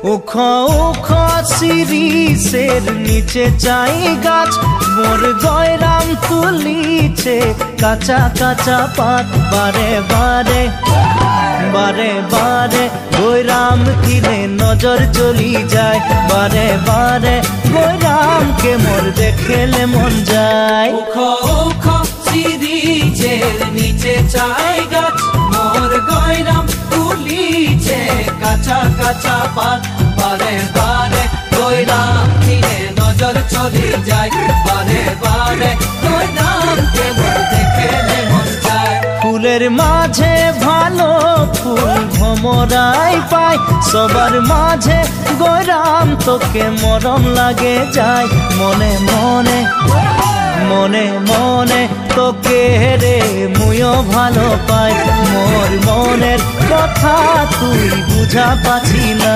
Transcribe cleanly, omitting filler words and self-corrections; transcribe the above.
উখ উখ শিরিষের নিচে চাই গাছ, মোর গয়রাম তুলিছে কাঁচা কাঁচা পাত। বারে বারে বারে বারে গয়রাম কিনে নজর চলি যায়, বারে বারে গয়রামকে মোর দেখেলে মন যায়। উখ উখ শিরিষের নিচে চাই গাছ, মোর গয়রাম তুলিছে কাঁচা কাঁচা পাত। বারে বারে গয়রাম কিনে নজর চলি যায়, বারে বারে গয়রামকে মোর দেখেলে মন যায়। ফুলের মাঝে ভালো ফুল ভমরাই পাই, সবার মাঝে গয়রাম তোকে মরম লাগে যায়। মনে মনে মনে মনে তোকে রে মুইও ভালো পাই, মোর মনের কথা তুই বুঝা পাছি না।